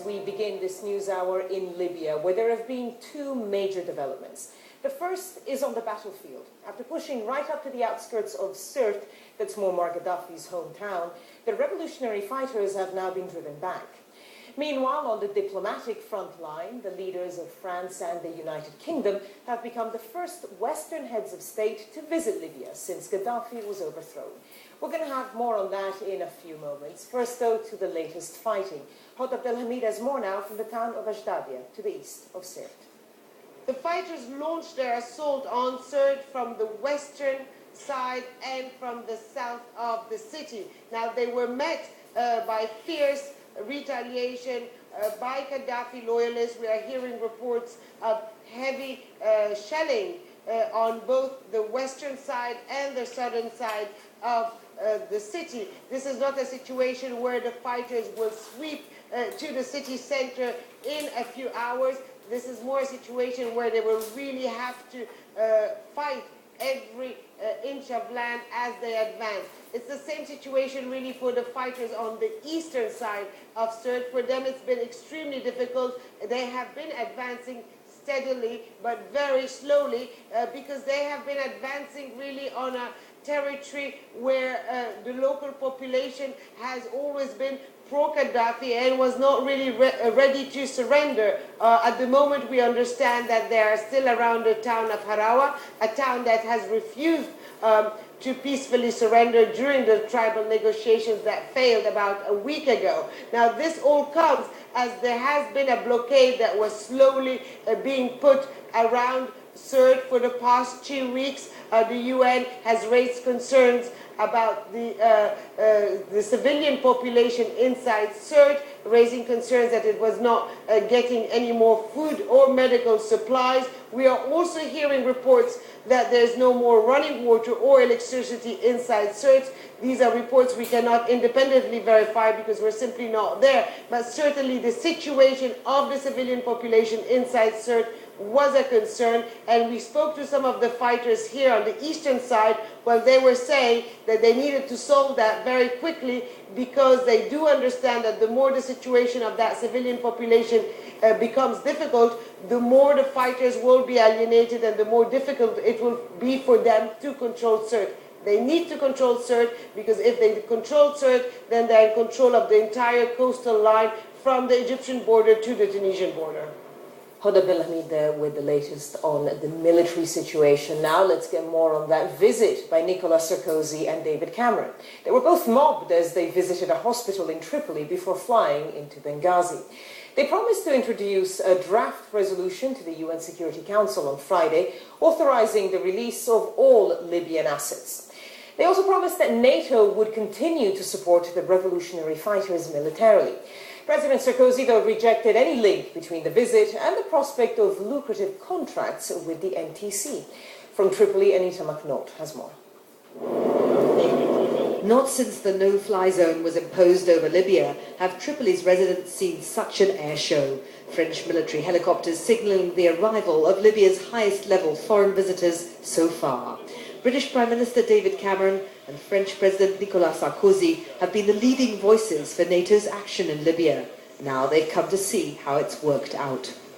as we begin this news hour in Libya, where there have been two major developments. The first is on the battlefield. After pushing right up to the outskirts of Sirt, that's Muammar Gaddafi's hometown, the revolutionary fighters have now been driven back. Meanwhile, on the diplomatic front line, the leaders of France and the United Kingdom have become the first Western heads of state to visit Libya since Gaddafi was overthrown. We're going to have more on that in a few moments. First, though, to the latest fighting. Hod Abdelhamid has more now from the town of Ajdadia, to the east of Sirt. The fighters launched their assault on Sirt from the western side and from the south of the city. Now, they were met by fierce retaliation by Gaddafi loyalists. We are hearing reports of heavy shelling on both the western side and the southern side of the city. This is not a situation where the fighters will sweep to the city center in a few hours. This is more a situation where they will really have to fight every inch of land as they advance. It's the same situation really for the fighters on the eastern side of Sirt. For them it's been extremely difficult. They have been advancing steadily but very slowly because they have been advancing really on a territory where the local population has always been pro-Gaddafi and was not really ready to surrender. At the moment we understand that they are still around the town of Harawa, a town that has refused to peacefully surrender during the tribal negotiations that failed about a week ago. Now this all comes as there has been a blockade that was slowly being put around Sirt for the past 2 weeks. The UN has raised concerns about the civilian population inside Sirt, raising concerns that it was not getting any more food or medical supplies. We are also hearing reports that there's no more running water or electricity inside Sirt. These are reports we cannot independently verify because we're simply not there. But certainly the situation of the civilian population inside Sirt was a concern, and we spoke to some of the fighters here on the eastern side when they were saying that they needed to solve that very quickly because they do understand that the more the situation of that civilian population becomes difficult, the more the fighters will be alienated and the more difficult it will be for them to control Sirt. They need to control Sirt because if they control Sirt, then they're in control of the entire coastal line from the Egyptian border to the Tunisian border. Hod Abdelhamid there with the latest on the military situation. Now let's get more on that visit by Nicolas Sarkozy and David Cameron. They were both mobbed as they visited a hospital in Tripoli before flying into Benghazi. They promised to introduce a draft resolution to the UN Security Council on Friday, authorizing the release of all Libyan assets. They also promised that NATO would continue to support the revolutionary fighters militarily. President Sarkozy, though, rejected any link between the visit and the prospect of lucrative contracts with the NTC. From Tripoli, Anita McNaught has more. Not since the no-fly zone was imposed over Libya have Tripoli's residents seen such an air show. French military helicopters signalling the arrival of Libya's highest-level foreign visitors so far. British Prime Minister David Cameron and French President Nicolas Sarkozy have been the leading voices for NATO's action in Libya. Now they've come to see how it's worked out.